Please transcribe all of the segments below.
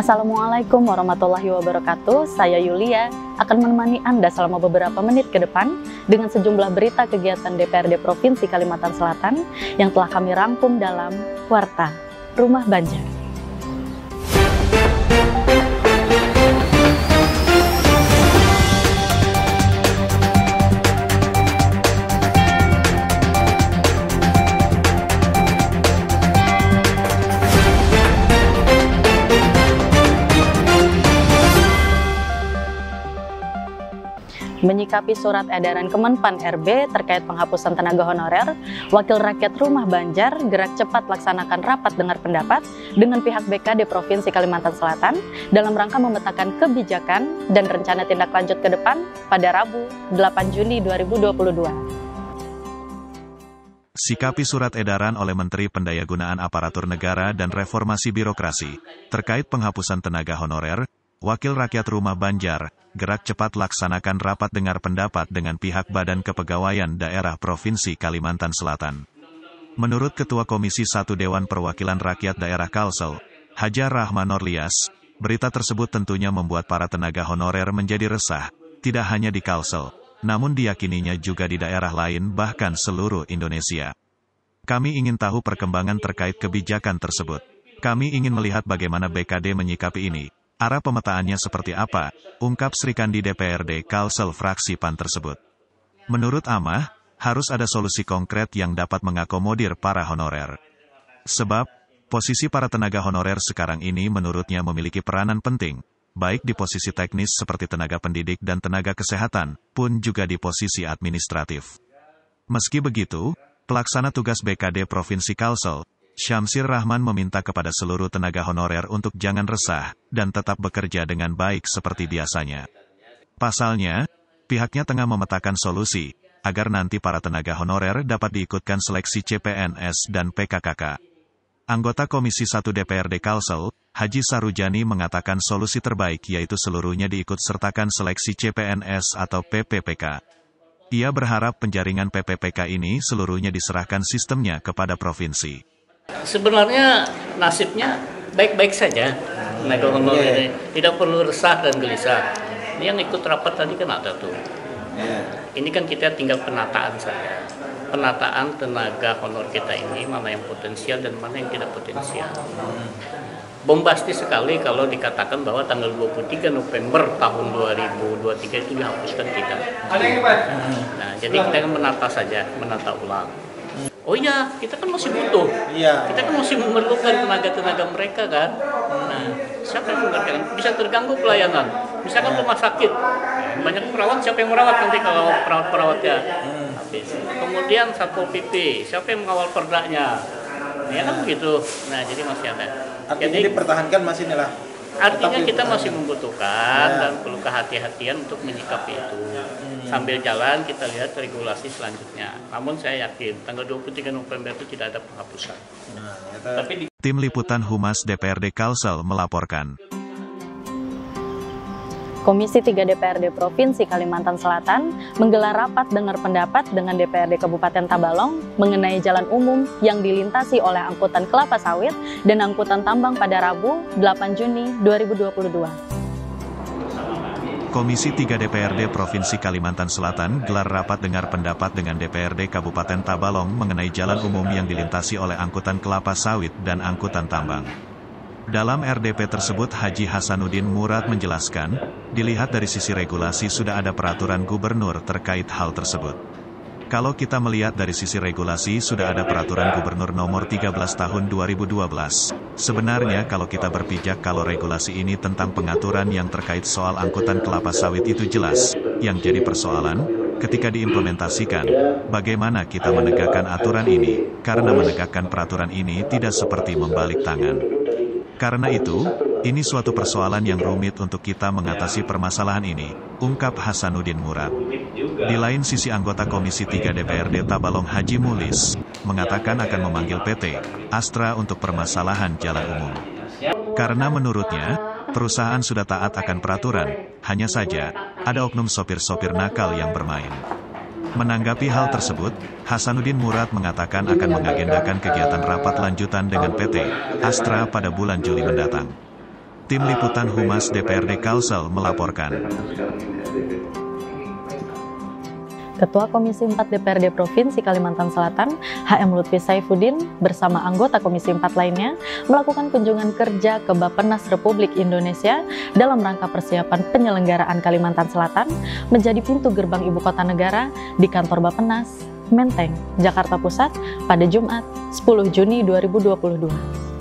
Assalamualaikum warahmatullahi wabarakatuh. Saya Yulia akan menemani Anda selama beberapa menit ke depan dengan sejumlah berita kegiatan DPRD Provinsi Kalimantan Selatan yang telah kami rangkum dalam Warta Rumah Banjar. Menyikapi surat edaran Kemenpan RB terkait penghapusan tenaga honorer, Wakil Rakyat Rumah Banjar gerak cepat laksanakan rapat dengar pendapat dengan pihak BKD Provinsi Kalimantan Selatan dalam rangka memetakan kebijakan dan rencana tindak lanjut ke depan pada Rabu 8 Juni 2022. Sikapi surat edaran oleh Menteri Pendayagunaan Aparatur Negara dan Reformasi Birokrasi terkait penghapusan tenaga honorer, Wakil Rakyat Rumah Banjar gerak cepat laksanakan rapat dengar pendapat dengan pihak Badan Kepegawaian Daerah Provinsi Kalimantan Selatan. Menurut Ketua Komisi 1 Dewan Perwakilan Rakyat Daerah Kalsel, Hajar Rahman Norlias, berita tersebut tentunya membuat para tenaga honorer menjadi resah, tidak hanya di Kalsel, namun diyakininya juga di daerah lain bahkan seluruh Indonesia. Kami ingin tahu perkembangan terkait kebijakan tersebut. Kami ingin melihat bagaimana BKD menyikapi ini. Arah pemetaannya seperti apa, ungkap Srikandi DPRD Kalsel fraksi PAN tersebut. Menurut Amah, harus ada solusi konkret yang dapat mengakomodir para honorer. Sebab, posisi para tenaga honorer sekarang ini menurutnya memiliki peranan penting, baik di posisi teknis seperti tenaga pendidik dan tenaga kesehatan, pun juga di posisi administratif. Meski begitu, pelaksana tugas BKD Provinsi Kalsel, Syamsir Rahman meminta kepada seluruh tenaga honorer untuk jangan resah, dan tetap bekerja dengan baik seperti biasanya. Pasalnya, pihaknya tengah memetakan solusi, agar nanti para tenaga honorer dapat diikutkan seleksi CPNS dan PKKK. Anggota Komisi 1 DPRD Kalsel, Haji Sarujani mengatakan solusi terbaik yaitu seluruhnya diikut sertakan seleksi CPNS atau PPPK. Ia berharap penjaringan PPPK ini seluruhnya diserahkan sistemnya kepada provinsi. Sebenarnya nasibnya baik-baik saja, tenaga honorer ini tidak perlu resah dan gelisah. Ini yang ikut rapat tadi kan ada tuh. Ini kan kita tinggal penataan saja. Penataan tenaga honor kita ini mana yang potensial dan mana yang tidak potensial. Bombastis sekali kalau dikatakan bahwa tanggal 23 November tahun 2023 itu dihapuskan tidak. Nah, jadi kita kan menata saja, menata ulang. Oh iya, kita kan masih butuh. Kita kan masih memerlukan tenaga-tenaga mereka kan. Nah, siapa yang mengerjakan? Bisa terganggu pelayanan. Misalkan rumah sakit, banyak perawat, siapa yang merawat nanti kalau perawat-perawatnya habis. Kemudian Satpol PP, siapa yang mengawal perdanya? Ya kan begitu. Nah, jadi masih ada. Artinya jadi, dipertahankan masih inilah. Artinya kita masih membutuhkan dan perlu kehati-hatian untuk menyikapi itu. Sambil jalan kita lihat regulasi selanjutnya. Namun saya yakin tanggal 23 November itu tidak ada penghapusan. Tim Liputan Humas DPRD Kalsel melaporkan. Komisi 3 DPRD Provinsi Kalimantan Selatan menggelar rapat dengar pendapat dengan DPRD Kabupaten Tabalong mengenai jalan umum yang dilintasi oleh angkutan kelapa sawit dan angkutan tambang pada Rabu 8 Juni 2022. Komisi 3 DPRD Provinsi Kalimantan Selatan gelar rapat dengar pendapat dengan DPRD Kabupaten Tabalong mengenai jalan umum yang dilintasi oleh angkutan kelapa sawit dan angkutan tambang. Dalam RDP tersebut Haji Hasanuddin Murad menjelaskan, dilihat dari sisi regulasi sudah ada peraturan gubernur terkait hal tersebut. Kalau kita melihat dari sisi regulasi sudah ada peraturan gubernur nomor 13 tahun 2012. Sebenarnya kalau kita berpijak kalau regulasi ini tentang pengaturan yang terkait soal angkutan kelapa sawit itu jelas. Yang jadi persoalan, ketika diimplementasikan, bagaimana kita menegakkan aturan ini, karena menegakkan peraturan ini tidak seperti membalik tangan. Karena itu, ini suatu persoalan yang rumit untuk kita mengatasi permasalahan ini, ungkap Hasanuddin Murad. Di lain sisi anggota Komisi 3 DPRD Tabalong Haji Mulis, mengatakan akan memanggil PT Astra untuk permasalahan jalan umum. Karena menurutnya, perusahaan sudah taat akan peraturan, hanya saja, ada oknum sopir-sopir nakal yang bermain. Menanggapi hal tersebut, Hasanuddin Murad mengatakan akan mengagendakan kegiatan rapat lanjutan dengan PT Astra pada bulan Juli mendatang. Tim Liputan Humas DPRD Kalsel melaporkan. Ketua Komisi 4 DPRD Provinsi Kalimantan Selatan, HM Lutfi Saifuddin, bersama anggota Komisi 4 lainnya, melakukan kunjungan kerja ke Bappenas Republik Indonesia dalam rangka persiapan penyelenggaraan Kalimantan Selatan menjadi pintu gerbang Ibu Kota Negara di kantor Bappenas, Menteng, Jakarta Pusat pada Jumat 10 Juni 2022.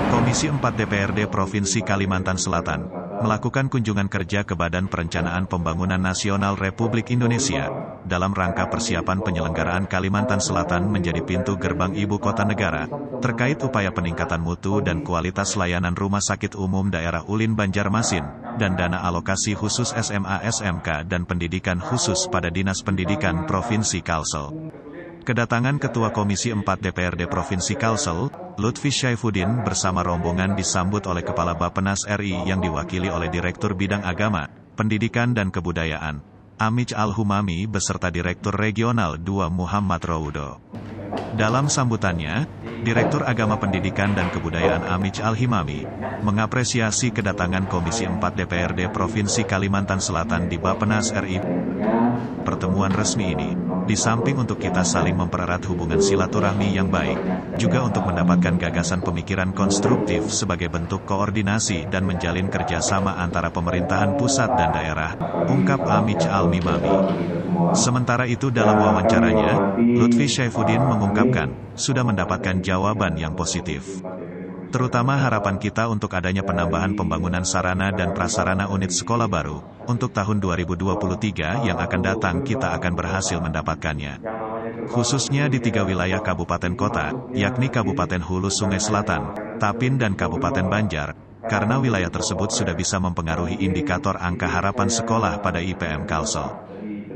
Komisi 4 DPRD Provinsi Kalimantan Selatan melakukan kunjungan kerja ke Badan Perencanaan Pembangunan Nasional Republik Indonesia dalam rangka persiapan penyelenggaraan Kalimantan Selatan menjadi pintu gerbang Ibu Kota Negara terkait upaya peningkatan mutu dan kualitas layanan Rumah Sakit Umum Daerah Ulin Banjarmasin dan dana alokasi khusus SMA SMK dan pendidikan khusus pada Dinas Pendidikan Provinsi Kalsel. Kedatangan Ketua Komisi 4 DPRD Provinsi Kalsel, Lutfi Saifuddin bersama rombongan disambut oleh Kepala Bappenas RI yang diwakili oleh Direktur Bidang Agama, Pendidikan dan Kebudayaan, Amich Al-Humami beserta Direktur Regional 2 Muhammad Roudo. Dalam sambutannya, Direktur Agama Pendidikan dan Kebudayaan Amich Al-Himami mengapresiasi kedatangan Komisi 4 DPRD Provinsi Kalimantan Selatan di Bappenas RI. Pertemuan resmi ini, di samping untuk kita saling mempererat hubungan silaturahmi yang baik, juga untuk mendapatkan gagasan pemikiran konstruktif sebagai bentuk koordinasi dan menjalin kerjasama antara pemerintahan pusat dan daerah, ungkap Amich Al-Himami. Sementara itu dalam wawancaranya, Lutfi Saifuddin mengungkapkan, sudah mendapatkan jawaban yang positif. Terutama harapan kita untuk adanya penambahan pembangunan sarana dan prasarana unit sekolah baru, untuk tahun 2023 yang akan datang kita akan berhasil mendapatkannya. Khususnya di 3 wilayah kabupaten kota, yakni Kabupaten Hulu Sungai Selatan, Tapin dan Kabupaten Banjar, karena wilayah tersebut sudah bisa mempengaruhi indikator angka harapan sekolah pada IPM Kalsel.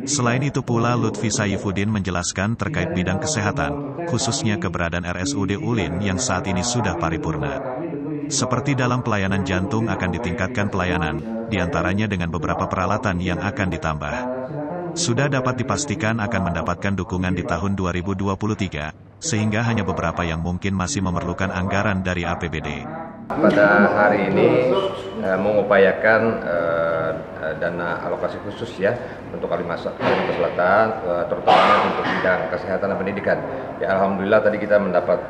Selain itu pula Lutfi Saifuddin menjelaskan terkait bidang kesehatan, khususnya keberadaan RSUD Ulin yang saat ini sudah paripurna. Seperti dalam pelayanan jantung akan ditingkatkan pelayanan, diantaranya dengan beberapa peralatan yang akan ditambah. Sudah dapat dipastikan akan mendapatkan dukungan di tahun 2023, sehingga hanya beberapa yang mungkin masih memerlukan anggaran dari APBD. Pada hari ini mengupayakan dana alokasi khusus ya untuk Kalimantan Selatan, terutama untuk bidang kesehatan dan pendidikan. Ya alhamdulillah tadi kita mendapat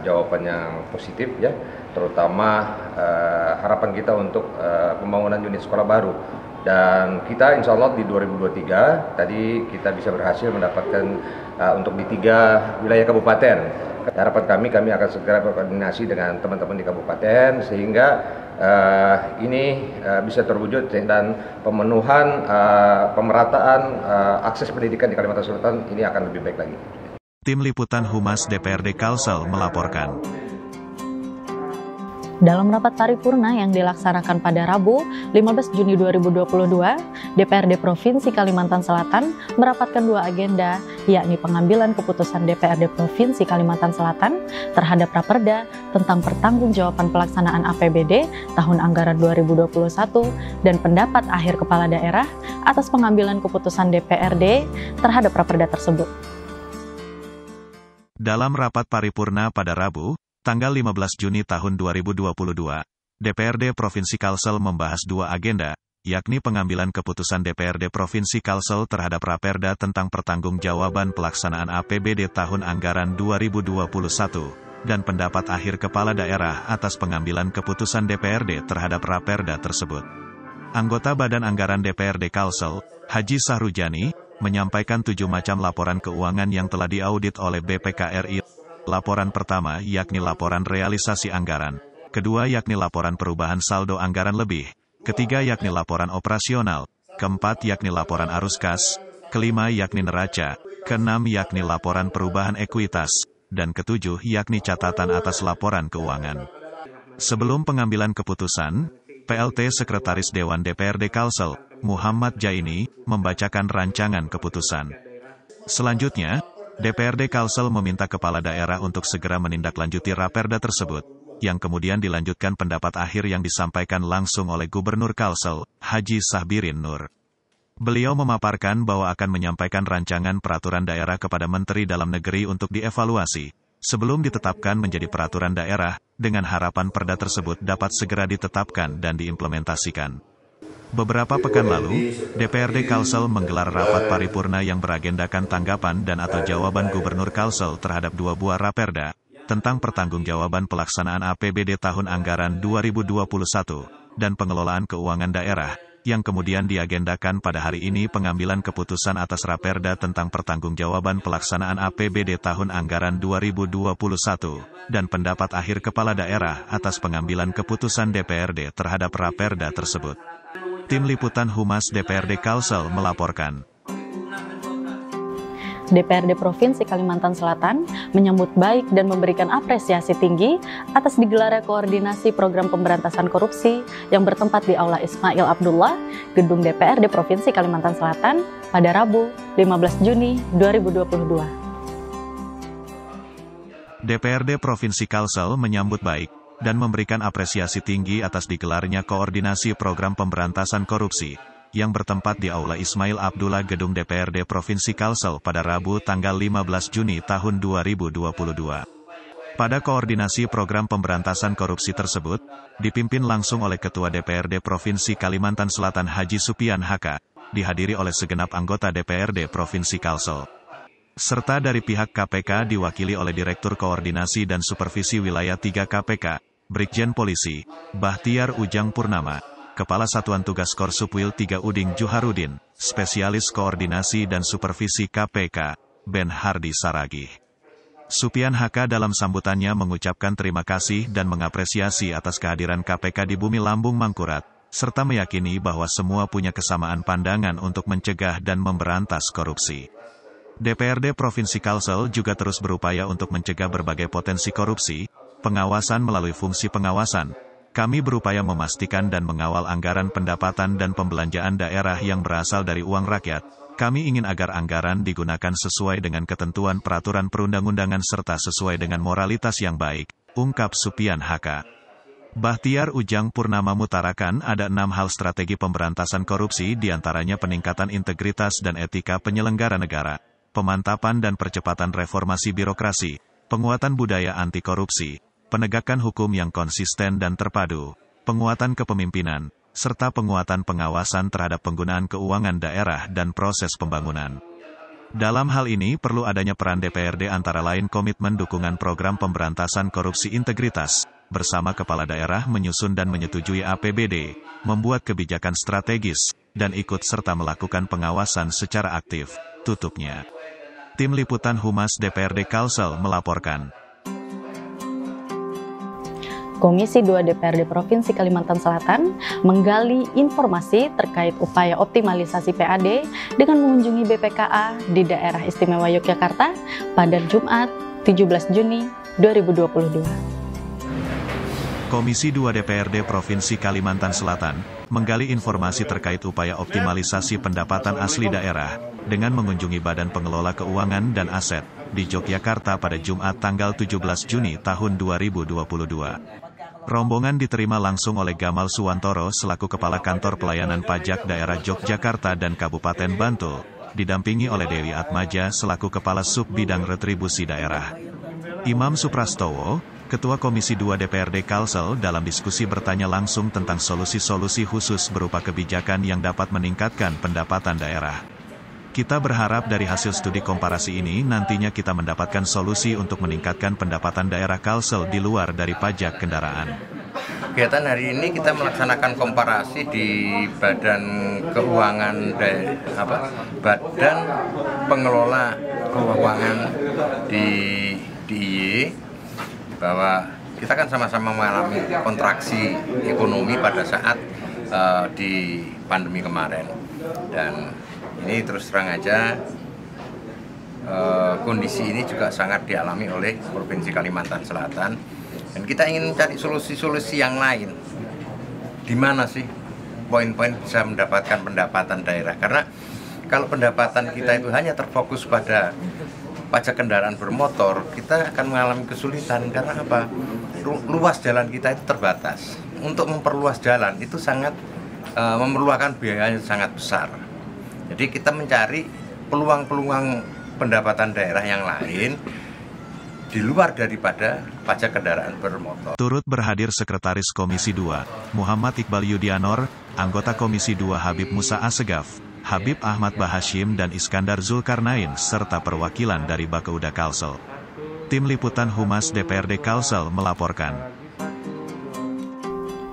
jawaban yang positif ya, terutama harapan kita untuk pembangunan unit sekolah baru. Dan kita insya Allah di 2023 tadi kita bisa berhasil mendapatkan untuk di 3 wilayah kabupaten. Harapan kami akan segera berkoordinasi dengan teman-teman di kabupaten sehingga ini bisa terwujud dan pemenuhan pemerataan akses pendidikan di Kalimantan Selatan ini akan lebih baik lagi. Tim Liputan Humas DPRD Kalsel melaporkan. Dalam rapat paripurna yang dilaksanakan pada Rabu, 15 Juni 2022, DPRD Provinsi Kalimantan Selatan merapatkan 2 agenda, yakni pengambilan keputusan DPRD Provinsi Kalimantan Selatan terhadap Raperda tentang pertanggungjawaban pelaksanaan APBD tahun anggaran 2021 dan pendapat akhir kepala daerah atas pengambilan keputusan DPRD terhadap Raperda tersebut. Dalam rapat paripurna pada Rabu, tanggal 15 Juni tahun 2022, DPRD Provinsi Kalsel membahas 2 agenda, yakni pengambilan keputusan DPRD Provinsi Kalsel terhadap Raperda tentang pertanggungjawaban pelaksanaan APBD tahun anggaran 2021, dan pendapat akhir kepala daerah atas pengambilan keputusan DPRD terhadap Raperda tersebut. Anggota Badan Anggaran DPRD Kalsel, Haji Sahrujani, menyampaikan 7 macam laporan keuangan yang telah diaudit oleh BPK RI. Laporan pertama yakni laporan realisasi anggaran, kedua yakni laporan perubahan saldo anggaran lebih, ketiga yakni laporan operasional, keempat yakni laporan arus kas, kelima yakni neraca, keenam yakni laporan perubahan ekuitas, dan ketujuh yakni catatan atas laporan keuangan. Sebelum pengambilan keputusan, PLT Sekretaris Dewan DPRD Kalsel, Muhammad Jaini, membacakan rancangan keputusan. Selanjutnya, DPRD Kalsel meminta kepala daerah untuk segera menindaklanjuti Raperda tersebut, yang kemudian dilanjutkan pendapat akhir yang disampaikan langsung oleh Gubernur Kalsel, Haji Sahbirin Nur. Beliau memaparkan bahwa akan menyampaikan rancangan peraturan daerah kepada Menteri Dalam Negeri untuk dievaluasi, sebelum ditetapkan menjadi peraturan daerah, dengan harapan perda tersebut dapat segera ditetapkan dan diimplementasikan. Beberapa pekan lalu, DPRD Kalsel menggelar rapat paripurna yang beragendakan tanggapan dan atau jawaban Gubernur Kalsel terhadap 2 buah raperda tentang pertanggungjawaban pelaksanaan APBD tahun anggaran 2021 dan pengelolaan keuangan daerah, yang kemudian diagendakan pada hari ini pengambilan keputusan atas raperda tentang pertanggungjawaban pelaksanaan APBD tahun anggaran 2021 dan pendapat akhir kepala daerah atas pengambilan keputusan DPRD terhadap raperda tersebut. Tim Liputan Humas DPRD Kalsel melaporkan. DPRD Provinsi Kalimantan Selatan menyambut baik dan memberikan apresiasi tinggi atas digelarnya koordinasi program pemberantasan korupsi yang bertempat di Aula Ismail Abdullah, Gedung DPRD Provinsi Kalimantan Selatan pada Rabu 15 Juni 2022. DPRD Provinsi Kalsel menyambut baik dan memberikan apresiasi tinggi atas digelarnya koordinasi program pemberantasan korupsi yang bertempat di Aula Ismail Abdullah Gedung DPRD Provinsi Kalsel pada Rabu tanggal 15 Juni tahun 2022. Pada koordinasi program pemberantasan korupsi tersebut, dipimpin langsung oleh Ketua DPRD Provinsi Kalimantan Selatan Haji Supian HK, dihadiri oleh segenap anggota DPRD Provinsi Kalsel. Serta dari pihak KPK diwakili oleh Direktur Koordinasi dan Supervisi Wilayah 3 KPK, Brigjen Polisi, Bahtiar Ujang Purnama, Kepala Satuan Tugas Korsupwil 3 Uding Juharudin, Spesialis Koordinasi dan Supervisi KPK, Ben Hardi Saragih. Supian HK dalam sambutannya mengucapkan terima kasih dan mengapresiasi atas kehadiran KPK di Bumi Lambung Mangkurat, serta meyakini bahwa semua punya kesamaan pandangan untuk mencegah dan memberantas korupsi. DPRD Provinsi Kalsel juga terus berupaya untuk mencegah berbagai potensi korupsi, pengawasan melalui fungsi pengawasan. Kami berupaya memastikan dan mengawal anggaran pendapatan dan pembelanjaan daerah yang berasal dari uang rakyat. Kami ingin agar anggaran digunakan sesuai dengan ketentuan peraturan perundang-undangan serta sesuai dengan moralitas yang baik, ungkap Supian HK. Bahtiar Ujang Purnama mengutarakan ada 6 hal strategi pemberantasan korupsi diantaranya peningkatan integritas dan etika penyelenggara negara, pemantapan dan percepatan reformasi birokrasi, penguatan budaya anti korupsi, penegakan hukum yang konsisten dan terpadu, penguatan kepemimpinan, serta penguatan pengawasan terhadap penggunaan keuangan daerah dan proses pembangunan. Dalam hal ini perlu adanya peran DPRD antara lain komitmen dukungan program pemberantasan korupsi integritas, bersama kepala daerah menyusun dan menyetujui APBD, membuat kebijakan strategis, dan ikut serta melakukan pengawasan secara aktif, tutupnya. Tim Liputan Humas DPRD Kalsel melaporkan. Komisi 2 DPRD Provinsi Kalimantan Selatan menggali informasi terkait upaya optimalisasi PAD dengan mengunjungi BPKA di Daerah Istimewa Yogyakarta pada Jumat 17 Juni 2022. Komisi 2 DPRD Provinsi Kalimantan Selatan menggali informasi terkait upaya optimalisasi pendapatan asli daerah dengan mengunjungi Badan Pengelola Keuangan dan Aset di Yogyakarta pada Jumat tanggal 17 Juni tahun 2022. Rombongan diterima langsung oleh Gamal Suwantoro selaku Kepala Kantor Pelayanan Pajak Daerah Yogyakarta dan Kabupaten Bantul, didampingi oleh Dewi Atmaja selaku Kepala Sub Bidang Retribusi Daerah. Imam Suprastowo, Ketua Komisi 2 DPRD Kalsel dalam diskusi bertanya langsung tentang solusi-solusi khusus berupa kebijakan yang dapat meningkatkan pendapatan daerah. Kita berharap dari hasil studi komparasi ini nantinya kita mendapatkan solusi untuk meningkatkan pendapatan daerah Kalsel di luar dari pajak kendaraan. Kegiatan hari ini kita melaksanakan komparasi di Badan Keuangan Badan Pengelola Keuangan di DIY, bahwa kita kan sama-sama mengalami kontraksi ekonomi pada saat di pandemi kemarin, dan ini terus terang aja kondisi ini juga sangat dialami oleh Provinsi Kalimantan Selatan, dan kita ingin mencari solusi-solusi yang lain. Di mana sih poin-poin bisa mendapatkan pendapatan daerah? Karena kalau pendapatan kita itu hanya terfokus pada pajak kendaraan bermotor, kita akan mengalami kesulitan. Karena apa? Luas jalan kita itu terbatas. Untuk memperluas jalan itu sangat memerlukan biaya yang sangat besar. Jadi kita mencari peluang-peluang pendapatan daerah yang lain di luar daripada pajak kendaraan bermotor. Turut berhadir Sekretaris Komisi 2, Muhammad Iqbal Yudianor, anggota Komisi 2 Habib Musa Assegaf, Habib Ahmad Bahashim dan Iskandar Zulkarnain, serta perwakilan dari Bakauda Kalsel. Tim Liputan Humas DPRD Kalsel melaporkan.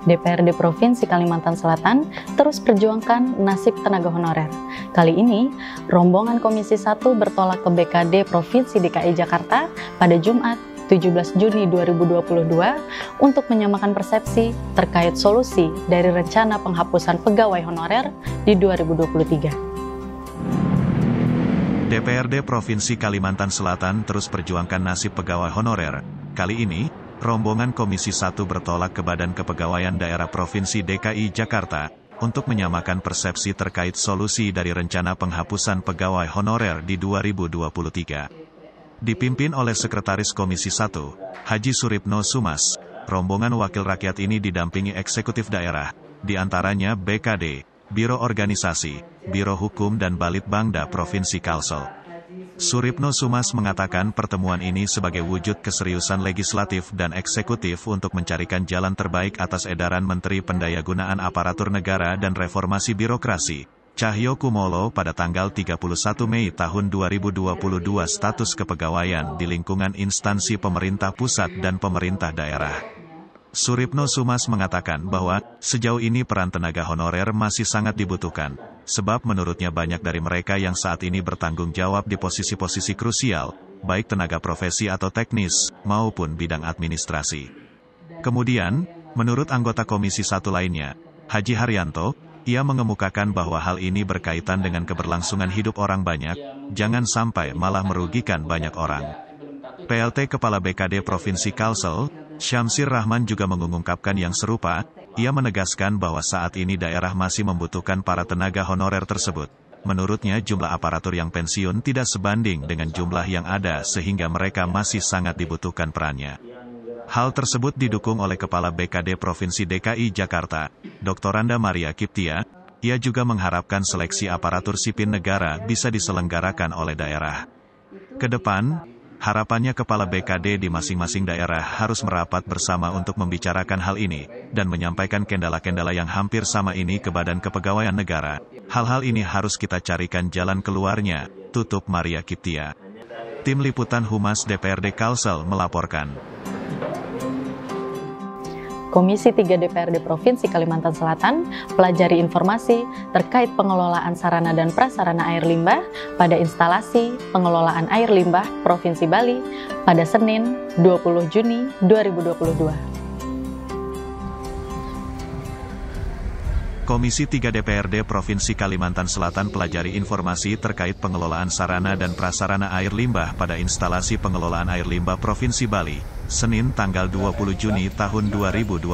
DPRD Provinsi Kalimantan Selatan terus perjuangkan nasib tenaga honorer. Kali ini, rombongan Komisi 1 bertolak ke BKD Provinsi DKI Jakarta pada Jumat 17 Juni 2022 untuk menyamakan persepsi terkait solusi dari rencana penghapusan pegawai honorer di 2023. DPRD Provinsi Kalimantan Selatan terus perjuangkan nasib pegawai honorer. Kali ini, rombongan Komisi 1 bertolak ke Badan Kepegawaian Daerah Provinsi DKI Jakarta untuk menyamakan persepsi terkait solusi dari rencana penghapusan pegawai honorer di 2023. Dipimpin oleh Sekretaris Komisi 1, Haji Suripno Sumas, rombongan wakil rakyat ini didampingi eksekutif daerah, di antaranya BKD, Biro Organisasi, Biro Hukum dan Balitbangda Provinsi Kalsel. Suripno Sumas mengatakan pertemuan ini sebagai wujud keseriusan legislatif dan eksekutif untuk mencarikan jalan terbaik atas edaran Menteri Pendayagunaan Aparatur Negara dan Reformasi Birokrasi, Cahyo Kumolo pada tanggal 31 Mei tahun 2022 status kepegawaian di lingkungan instansi pemerintah pusat dan pemerintah daerah. Suripno Sumas mengatakan bahwa sejauh ini peran tenaga honorer masih sangat dibutuhkan, sebab menurutnya banyak dari mereka yang saat ini bertanggung jawab di posisi-posisi krusial, baik tenaga profesi atau teknis, maupun bidang administrasi. Kemudian, menurut anggota Komisi 1 lainnya, Haji Haryanto, ia mengemukakan bahwa hal ini berkaitan dengan keberlangsungan hidup orang banyak, jangan sampai malah merugikan banyak orang. PLT Kepala BKD Provinsi Kalsel, Syamsir Rahman juga mengungkapkan yang serupa. Ia menegaskan bahwa saat ini daerah masih membutuhkan para tenaga honorer tersebut. Menurutnya jumlah aparatur yang pensiun tidak sebanding dengan jumlah yang ada sehingga mereka masih sangat dibutuhkan perannya. Hal tersebut didukung oleh Kepala BKD Provinsi DKI Jakarta, Dr. Randa Maria Kiptia. Ia juga mengharapkan seleksi aparatur sipil negara bisa diselenggarakan oleh daerah. Kedepan, harapannya Kepala BKD di masing-masing daerah harus merapat bersama untuk membicarakan hal ini, dan menyampaikan kendala-kendala yang hampir sama ini ke Badan Kepegawaian Negara. Hal-hal ini harus kita carikan jalan keluarnya, tutup Maria Kiptia. Tim Liputan Humas DPRD Kalsel melaporkan. Komisi 3 DPRD Provinsi Kalimantan Selatan pelajari informasi terkait pengelolaan sarana dan prasarana air limbah pada instalasi pengelolaan air limbah Provinsi Bali pada Senin 20 Juni 2022. Komisi 3 DPRD Provinsi Kalimantan Selatan pelajari informasi terkait pengelolaan sarana dan prasarana air limbah pada instalasi pengelolaan air limbah Provinsi Bali, Senin tanggal 20 Juni tahun 2022.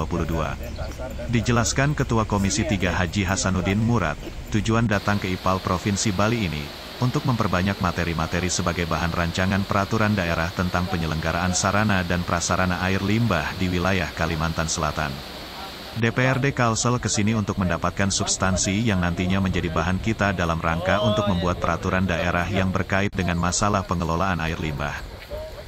Dijelaskan Ketua Komisi 3 Haji Hasanuddin Murad, tujuan datang ke IPAL Provinsi Bali ini untuk memperbanyak materi-materi sebagai bahan rancangan peraturan daerah tentang penyelenggaraan sarana dan prasarana air limbah di wilayah Kalimantan Selatan. DPRD Kalsel kesini untuk mendapatkan substansi yang nantinya menjadi bahan kita dalam rangka untuk membuat peraturan daerah yang berkait dengan masalah pengelolaan air limbah.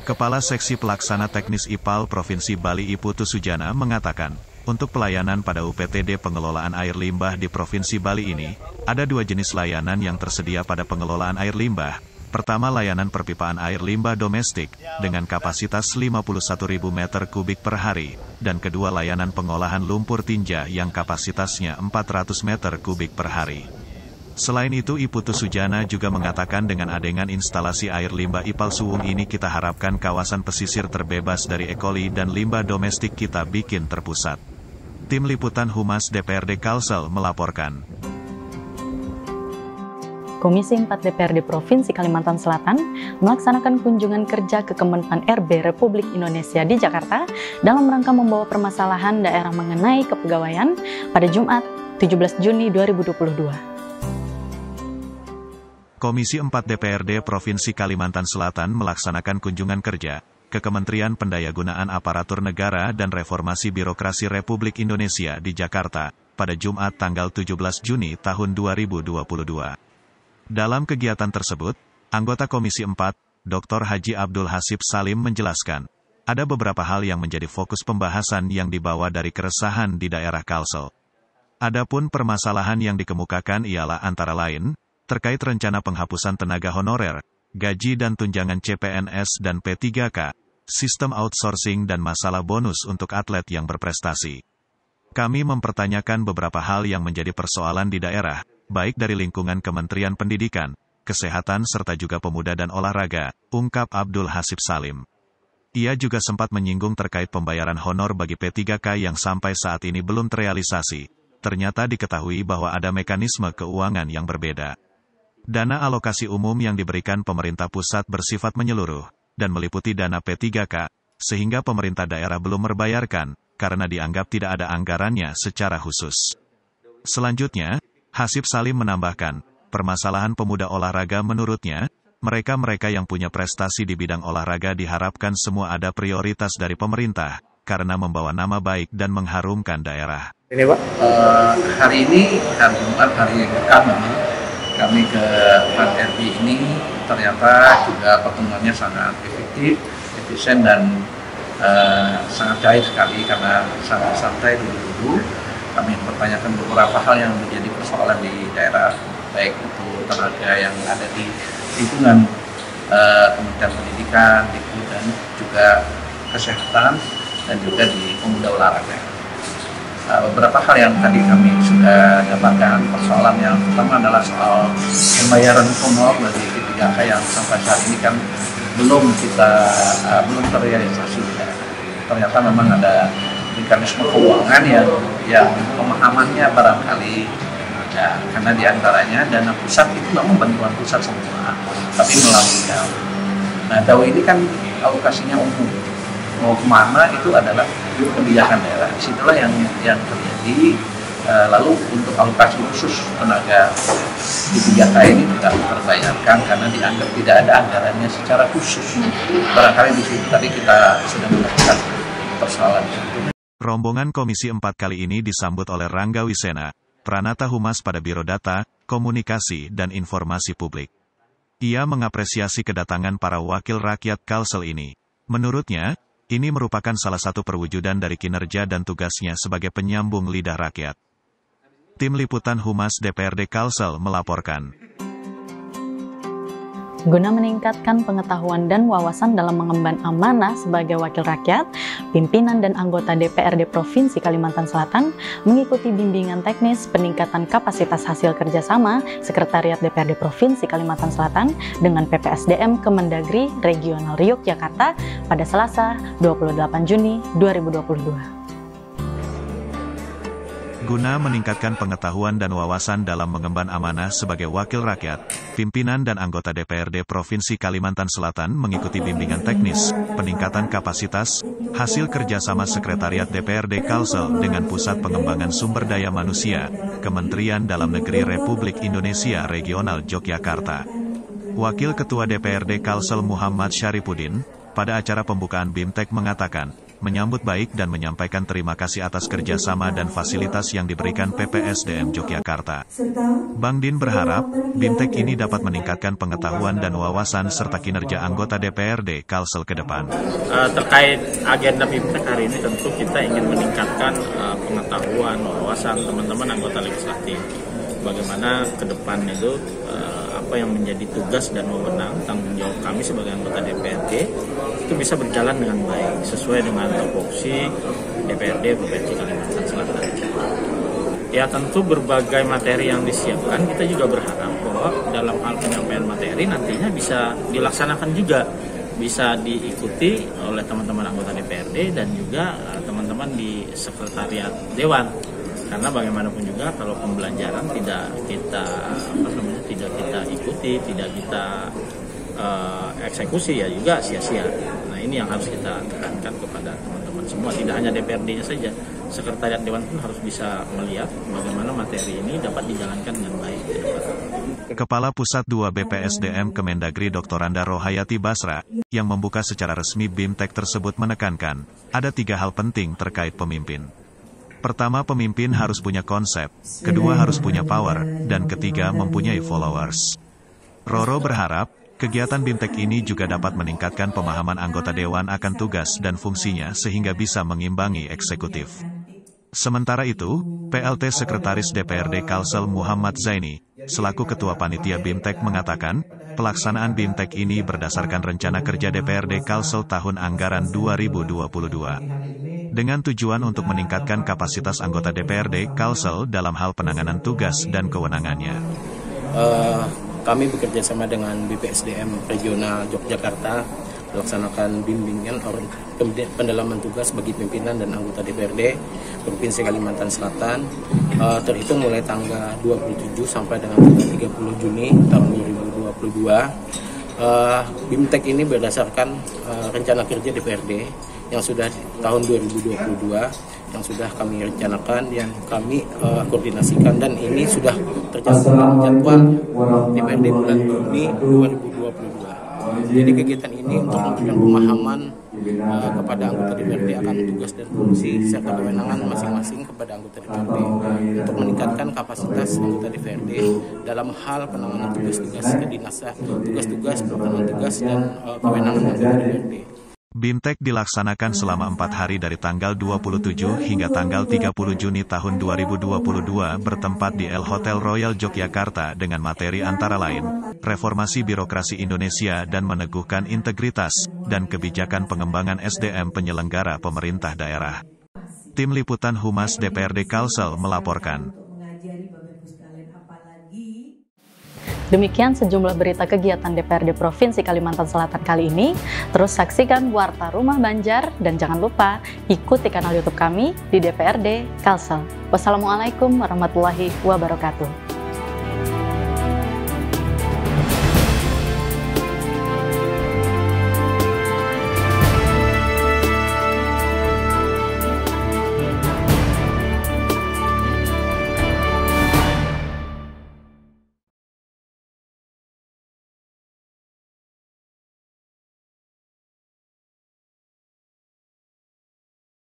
Kepala Seksi Pelaksana Teknis IPAL Provinsi Bali Iputu Sujana mengatakan, untuk pelayanan pada UPTD pengelolaan air limbah di Provinsi Bali ini, ada dua jenis layanan yang tersedia pada pengelolaan air limbah. Pertama, layanan perpipaan air limbah domestik dengan kapasitas 51.000 meter kubik per hari, dan kedua layanan pengolahan lumpur tinja yang kapasitasnya 400 meter kubik per hari. Selain itu, Iputu Sujana juga mengatakan dengan adanya instalasi air limbah IPAL Suwung ini kita harapkan kawasan pesisir terbebas dari E. coli dan limbah domestik kita bikin terpusat. Tim Liputan Humas DPRD Kalsel melaporkan. Komisi 4 DPRD Provinsi Kalimantan Selatan melaksanakan kunjungan kerja ke Kemenpan RB Republik Indonesia di Jakarta dalam rangka membawa permasalahan daerah mengenai kepegawaian pada Jumat 17 Juni 2022. Komisi 4 DPRD Provinsi Kalimantan Selatan melaksanakan kunjungan kerja ke Kementerian Pendayagunaan Aparatur Negara dan Reformasi Birokrasi Republik Indonesia di Jakarta pada Jumat tanggal 17 Juni tahun 2022. Dalam kegiatan tersebut, anggota Komisi 4 Dr. Haji Abdul Hasib Salim menjelaskan, ada beberapa hal yang menjadi fokus pembahasan yang dibawa dari keresahan di daerah Kalsel. Adapun permasalahan yang dikemukakan ialah antara lain, terkait rencana penghapusan tenaga honorer, gaji dan tunjangan CPNS dan P3K, sistem outsourcing dan masalah bonus untuk atlet yang berprestasi. Kami mempertanyakan beberapa hal yang menjadi persoalan di daerah, baik dari lingkungan Kementerian Pendidikan, Kesehatan serta juga Pemuda dan Olahraga, ungkap Abdul Hasib Salim. Ia juga sempat menyinggung terkait pembayaran honor bagi P3K yang sampai saat ini belum terrealisasi. Ternyata diketahui bahwa ada mekanisme keuangan yang berbeda. Dana alokasi umum yang diberikan pemerintah pusat bersifat menyeluruh, dan meliputi dana P3K, sehingga pemerintah daerah belum membayarkan, karena dianggap tidak ada anggarannya secara khusus. Selanjutnya, Hasib Salim menambahkan, permasalahan pemuda olahraga menurutnya, mereka-mereka yang punya prestasi di bidang olahraga diharapkan semua ada prioritas dari pemerintah, karena membawa nama baik dan mengharumkan daerah. Ini Pak, hari ini, hari Jumat, hari kami ke PAN-RB ini ternyata juga pertemuannya sangat efektif, efisien dan sangat cair sekali karena sangat santai dulu. Kami mempertanyakan beberapa hal yang menjadi persoalan di daerah, baik itu tenaga yang ada di lingkungan Kementerian Pendidikan, dan juga kesehatan, dan juga di pemuda olahraga. Beberapa hal yang tadi kami sudah dapatkan, persoalan yang pertama adalah soal pembayaran honor dari P3K yang sampai saat ini kan belum terrealisasi. Ternyata memang ada mekanisme keuangan yang pemahamannya barangkali ya, karena diantaranya dana pusat itu memang bantuan pusat semua, tapi melalui DAW. Nah, DAW ini kan alokasinya umum, mau kemana itu adalah kebijakan daerah. Disitulah yang terjadi. Lalu untuk alokasi khusus tenaga di 3K ini tidak terbayarkan karena dianggap tidak ada anggarannya secara khusus. Barangkali di situ tadi kita sudah mendapatkan persoalan itu. Rombongan Komisi 4 kali ini disambut oleh Rangga Wisena, Pranata Humas pada Biro Data, Komunikasi dan Informasi Publik. Ia mengapresiasi kedatangan para wakil rakyat Kalsel ini. Menurutnya, ini merupakan salah satu perwujudan dari kinerja dan tugasnya sebagai penyambung lidah rakyat. Tim Liputan Humas DPRD Kalsel melaporkan. Guna meningkatkan pengetahuan dan wawasan dalam mengemban amanah sebagai wakil rakyat, pimpinan dan anggota DPRD Provinsi Kalimantan Selatan mengikuti bimbingan teknis peningkatan kapasitas hasil kerjasama Sekretariat DPRD Provinsi Kalimantan Selatan dengan PPSDM Kemendagri Regional Yogyakarta pada Selasa 28 Juni 2022. Guna meningkatkan pengetahuan dan wawasan dalam mengemban amanah sebagai wakil rakyat, pimpinan dan anggota DPRD Provinsi Kalimantan Selatan mengikuti bimbingan teknis, peningkatan kapasitas, hasil kerjasama Sekretariat DPRD Kalsel dengan Pusat Pengembangan Sumber Daya Manusia, Kementerian Dalam Negeri Republik Indonesia Regional Yogyakarta. Wakil Ketua DPRD Kalsel Muhammad Syarifuddin, pada acara pembukaan BIMTEK mengatakan, menyambut baik dan menyampaikan terima kasih atas kerjasama dan fasilitas yang diberikan PPSDM Yogyakarta. Bang Din berharap, BIMTEK ini dapat meningkatkan pengetahuan dan wawasan serta kinerja anggota DPRD Kalsel ke depan. Terkait agenda BIMTEK hari ini tentu kita ingin meningkatkan pengetahuan, wawasan teman-teman anggota legislatif. Bagaimana ke depan itu apa yang menjadi tugas dan wewenang tanggung jawab kami sebagai anggota DPRD itu bisa berjalan dengan baik sesuai dengan tupoksi DPRD Provinsi Kalimantan Selatan. Ya tentu berbagai materi yang disiapkan kita juga berharap bahwa dalam hal penyampaian materi nantinya bisa dilaksanakan juga, bisa diikuti oleh teman-teman anggota DPRD dan juga teman-teman di Sekretariat Dewan. Karena bagaimanapun juga kalau pembelajaran tidak kita ikuti, tidak kita eksekusi ya juga sia-sia. Nah ini yang harus kita tekankan kepada teman-teman semua, tidak hanya DPRD-nya saja, Sekretariat Dewan pun harus bisa melihat bagaimana materi ini dapat dijalankan dengan baik ke depan. Kepala Pusat 2 BPSDM Kemendagri Dr. Randa Rohayati Basra, yang membuka secara resmi BIMTEK tersebut menekankan, ada 3 hal penting terkait pemimpin. Pertama, pemimpin harus punya konsep, kedua harus punya power, dan ketiga mempunyai followers. Roro berharap, Kegiatan BIMTEK ini juga dapat meningkatkan pemahaman anggota dewan akan tugas dan fungsinya sehingga bisa mengimbangi eksekutif. Sementara itu, PLT Sekretaris DPRD Kalsel Muhammad Zaini, selaku Ketua Panitia BIMTEK mengatakan, pelaksanaan BIMTEK ini berdasarkan rencana kerja DPRD Kalsel tahun anggaran 2022. Dengan tujuan untuk meningkatkan kapasitas anggota DPRD Kalsel dalam hal penanganan tugas dan kewenangannya. Kami bekerja sama dengan BPSDM Regional Yogyakarta melaksanakan bimbingan pendalaman tugas bagi pimpinan dan anggota DPRD Provinsi Kalimantan Selatan terhitung mulai tanggal 27 sampai dengan tanggal 30 Juni tahun 2022. BIMTEK ini berdasarkan rencana kerja DPRD yang sudah tahun 2022 yang sudah kami rencanakan, yang kami koordinasikan, dan ini sudah tercantum dalam jadwal DPRD bulan Juni 2022. Jadi kegiatan ini untuk memberikan pemahaman kepada anggota DPRD akan tugas dan fungsi serta kewenangan masing-masing kepada anggota DPRD untuk meningkatkan kapasitas anggota DPRD dalam hal penanganan tugas-tugas kedinasan, tugas-tugas pelaksanaan tugas dan kewenangan anggota DPRD. BIMTEK dilaksanakan selama 4 hari dari tanggal 27 hingga tanggal 30 Juni tahun 2022 bertempat di El Hotel Royal Yogyakarta dengan materi antara lain, reformasi birokrasi Indonesia dan meneguhkan integritas dan kebijakan pengembangan SDM penyelenggara pemerintah daerah. Tim Liputan Humas DPRD Kalsel melaporkan. Demikian sejumlah berita kegiatan DPRD Provinsi Kalimantan Selatan kali ini. Terus saksikan Warta Rumah Banjar dan jangan lupa ikuti kanal YouTube kami di DPRD Kalsel. Wassalamualaikum warahmatullahi wabarakatuh.